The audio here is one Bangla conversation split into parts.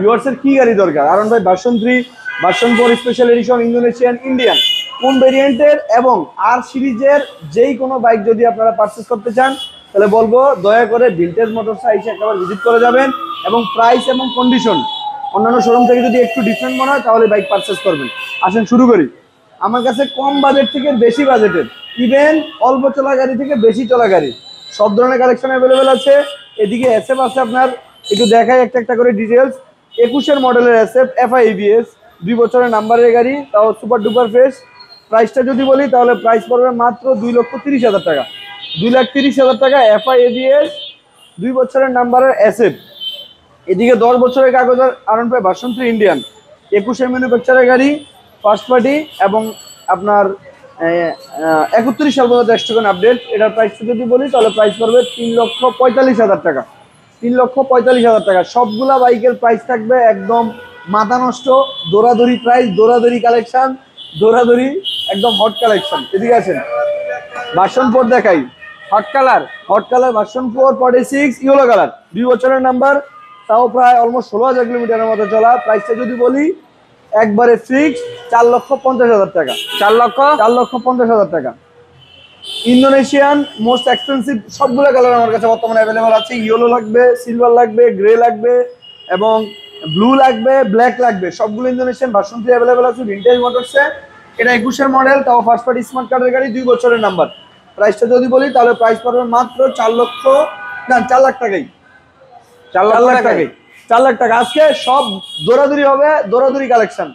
ভিউয়ার্সের কি গাড়ি দরকার? আরন ভাই version 3, version 4 special edition, Indonesian, Indian, কোন ভেরিয়েন্টের এবং আর সিরিজের যেই কোনো বাইক যদি আপনারা পারচেজ করতে চান তাহলে বলবো দয়া করে ভিনটেজ মোটরসে এসে একবার ভিজিট করে যাবেন এবং প্রাইস এবং কন্ডিশন অন্যান্য শোরুম থেকে যদি একটু ডিফারেন্ট মনে হয় তাহলে বাইক পারচেজ করবেন। আসেন শুরু করি। আমার কাছে কম বাজেট থেকে বেশি বাজেটের, ইভেন অল্প চলা গাড়ি থেকে বেশি চলা গাড়ি সব ধরনের কালেকশন অ্যাভেলেবেল আছে। এদিকে এসএফ আছে, আপনার একটু দেখাই একটা একটা করে ডিটেলস। 21-এর মডেলের এসএফ, এফআই এবিএস, 2 বছরের নাম্বারের গাড়ি, তাও সুপার ডুপার ফ্রেশ। প্রাইসটা যদি বলি তাহলে প্রাইস পড়বে মাত্র 2,30,000 টাকা। 2,30,000 টাকা এফআই এবিএস, 2 বছরের নাম্বারের এসএফ। এদিকে 10 বছরের কাগজের আরন ফাইভ ভার্সন 3 ইন্ডিয়ান, 21-এর ম্যানুফ্যাকচারের গাড়ি, ফার্স্ট পার্টি এবং আপনার 31 সাল পর্যন্ত এক্সট্রা আপডেট। এটার প্রাইসটা যদি বলি তাহলে প্রাইস পড়বে 3,45,000 টাকা। 3,45,000 টাকা। সবগুলা বাইকের প্রাইস থাকবে একদম মাথা নষ্ট, দৌড়াদৌড়ি প্রাইস, দৌড়াদৌড়ি কালেকশন, দৌড়াদৌড়ি একদম হট কালেকশন। এদিকে আছেন ভার্সন 4 দেখাই, hot colour version 4 46 yellow colour, 2 বছরের নাম্বার, তাও প্রায় অলমোস্ট 16,000 কিলোমিটারের মতো চলা। প্রাইসটা যদি বলি একবারে ফিক্স 4,50,000 টাকা। 4,50,000 টাকা। ইন্দোনেশিয়ান মোস্ট এক্সপেন্সিভ সবগুলো কালার আমার কাছে বর্তমানে অ্যাভেলেবল আছে। ইয়েলো লাগবে, সিলভার লাগবে, গ্রে লাগবে এবং ব্লু লাগবে, ব্ল্যাক লাগবে, সবগুলো ইন্দোনেশিয়ান ভার্সন 3 অ্যাভেলেবল আছে ভিনটেজ মোটরসে। এটা 21-এর মডেল, তাও ফার্স্ট পার্টি স্মার্ট কার্ডের গাড়ি, 2 বছরের নাম্বার। প্রাইসটা যদি বলি তাহলে প্রাইস পড়বে মাত্র 4 লাখ টাকাই। 4 লাখ টাকা। আজকে সব দৌড়াদৌড়ি হবে, দৌড়াদৌড়ি কালেকশন।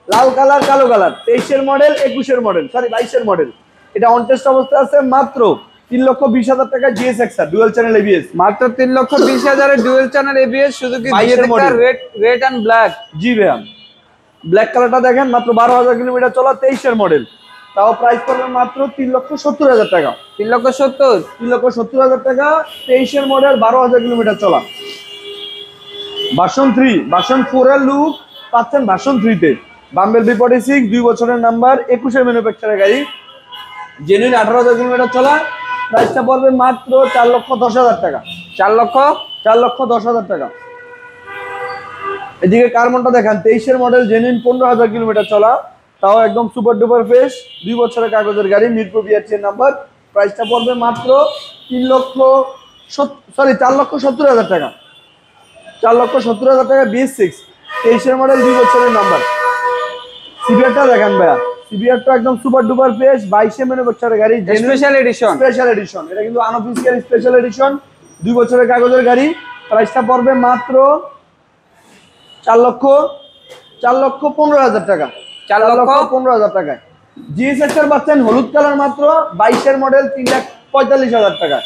লাল কালার, কালো কালার, 23-এর মডেল, 21-এর মডেল, সরি 22-এর মডেল। এটা অন টেস্ট অবস্থায় আছে মাত্র 3,20,000 টাকা। জিএসএক্সআর ডুয়াল চ্যানেল এবিএস মাত্র 3,20,000 ডুয়াল চ্যানেল এবিএস, শুধু কি রেড এন্ড ব্ল্যাক? জি ভাইয়া, ব্ল্যাক কালারটা দেখেন, মাত্র 12,000 কিলোমিটার চলা, 23-এর মডেল, তাও প্রাইস পড়বে মাত্র 3,70,000 টাকা। 3,70,000 টাকা। 23-এর মডেল, 12,000 কিলোমিটার চলা। ভার্সন 3, ভার্সন 4 এর লুক পাচ্ছেন ভার্সন 3 তে। বাম্বেল B46, 2 বছরের নাম্বার, 21-এর ম্যানুফ্যাকচারের গাড়ি, জেনুইন 18,000 কিলোমিটার চলা। প্রাইসটা পড়বে মাত্র 4,10,000 টাকা। 4,10,000 টাকা। এদিকে কার্বনটা দেখেন, 23-এর মডেল, জেনুইন 15,000 কিলোমিটার চলা, তাও একদম সুপার ডুপার ফ্রেশ, 2 বছরের কাগজের গাড়ি, মিরপুর বিআরটি নাম্বার। প্রাইসটা পড়বে মাত্র 4,70,000 টাকা। 4,70,000 টাকা। BS6, 23-এর মডেল, 2 বছরের নাম্বার। সিবিআরটা দেখেন ভাইয়া, সিবিআরটা একদম সুপার ডুপার ফ্রেশ, 22-এর ম্যানুফ্যাকচারের গাড়ি, স্পেশাল এডিশন। এটা কিন্তু আনঅফিশিয়াল স্পেশাল এডিশন, 2 বছরের কাগজের গাড়ি। প্রাইসটা পড়বে মাত্র 4,15,000 টাকা। 4,15,000 টাকায়। জিএসএক্সআর পাচ্ছেন হলুদ কালার মাত্র 22-এর মডেল, 3,45,000 টাকা।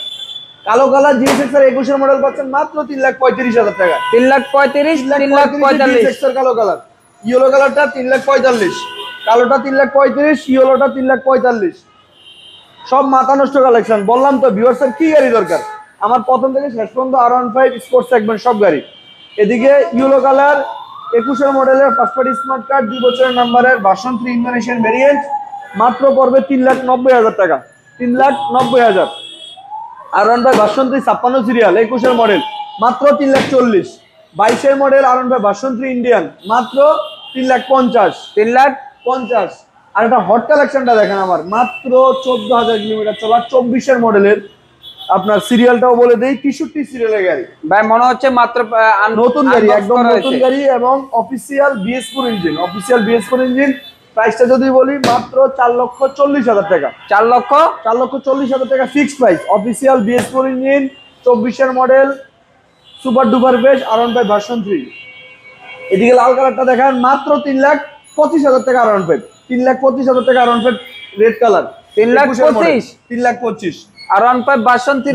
কালো কালার জিএসএক্সআর 21-এর মডেল পাচ্ছেন মাত্র 3,35,000 টাকা। 3,45,000 কালো কালার, ইয়েলো কালারটা 3,45,000, কালোটা 3,35,000, ইয়েলোটা 3,45,000। সব মাথা নষ্ট কালেকশন। বললাম তো ভিউয়ার্সের কি গাড়ি দরকার, আমার প্রথম থেকে শেষ পর্যন্ত R15 স্পোর্টস সেগমেন্ট সব গাড়ি। এদিকে ইয়েলো কালার, 21-এর মডেলের ফার্স্ট পার্টি স্মার্ট কার্ড, 2 বছরের নাম্বারের ভার্সন 3 ইন্দোনেশিয়ান ভেরিয়েন্ট, মাত্র পড়বে 3,90,000 টাকা। 3,90,000। R15 ভার্সন 3 56 সিরিয়াল, 21-এর মডেল, মাত্র 3,40,000। 22-এর মডেল R15 ভার্সন 3 ইন্ডিয়ান, মাত্র 3,50,000। আর এটা হট কালেকশনটা দেখেন আমার, মাত্র 14,000 কিলোমিটার চলা, 24-এর মডেলের। আপনার সিরিয়ালটাও বলে দেই, 63 সিরিয়ালের গাড়ি ভাই, মনে হচ্ছে মাত্র নতুন গাড়ি, একদম নতুন গাড়ি এবং অফিসিয়াল BS4 ইঞ্জিন। প্রাইসটা যদি বলি মাত্র 4,40,000 টাকা। 4,40,000 টাকা fixed price. Official BS4 engine, 24-এর model, super duper fresh R15 version 3। এদিকে লাল কালারটা দেখেন, মাত্র 3,25,000 টাকা R15। 3,25,000 টাকা R15 red colour, 3,25,000 R15 version 3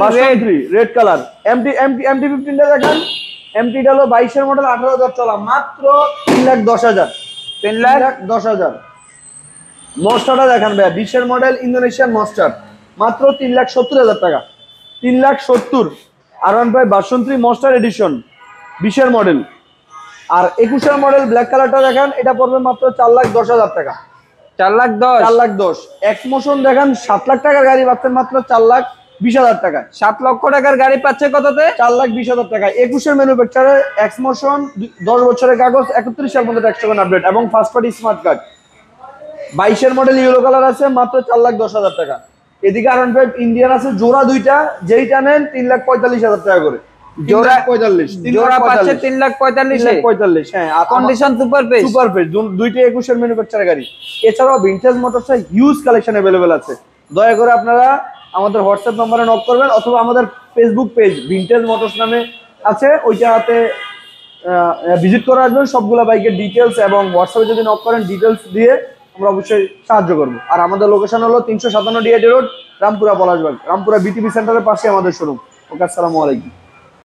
red colour. MT-15টা দেখেন, MT-টা হলো 22-এর মডেল, 18,000 চলা, মাত্র 3,10,000। 3,10,000। মস্টারটা দেখেন ভাইয়া, 20-এর মডেল ইন্দোনেশিয়ান মস্টার, মাত্র 3,70,000 টাকা। 3,70,000। R15 ভার্সন 3 মস্টার এডিশন, 20-এর মডেল। আর 21-এর মডেল ব্ল্যাক কালারটা দেখেন, এটা পড়বে মাত্র 4,10,000 টাকা। 4,10,000। এক্সমোশন দেখেন, 7 লাখ টাকার গাড়ি পাচ্ছেন মাত্র 20,000 টাকা। 7 লক্ষ টাকার গাড়ি পাচ্ছে কততে? 4,20,000 টাকা। 21-এর ম্যানুফ্যাকচারার, এক্স মোশন, 10 বছরের কাগজ, 31 সাল পর্যন্ত ট্যাক্স টোকেন আপডেট এবং ফার্স্ট পার্টি স্মার্ট কার্ড। 22-এর মডেল ইয়েলো কালার আছে মাত্র 4,10,000 টাকা। এদিকে R15 ইন্ডিয়ান আছে জোড়া দুইটা, যেইটা নেন 3,45,000 টাকা করে। জোড়া 45, জোড়া পাচ্ছে 3,45,000। হ্যাঁ। Condition super page. Super page, দুইটা 21-এর ম্যানুফ্যাকচারার গাড়ি। এছাড়াও ভিনটেজ মোটরসে হিউজ কালেকশন अवेलेबल আছে। দয়া করে আপনারা আমাদের হোয়াটসঅ্যাপ নম্বরে নক করবেন অথবা আমাদের ফেসবুক পেজ ভিনটেজ মোটরস নামে আছে, ওইটাতে ভিজিট করে আসবেন। সবগুলা বাইকের ডিটেলস এবং হোয়াটসঅ্যাপে যদি নক করেন ডিটেলস দিয়ে আমরা অবশ্যই সাহায্য করব। আর আমাদের লোকেশন হলো 357 DIT road, Rampura Palashbagh, Rampura BTV সেন্টারের পাশে আমাদের শোরুম। ওকে, আসসালামু আলাইকুম।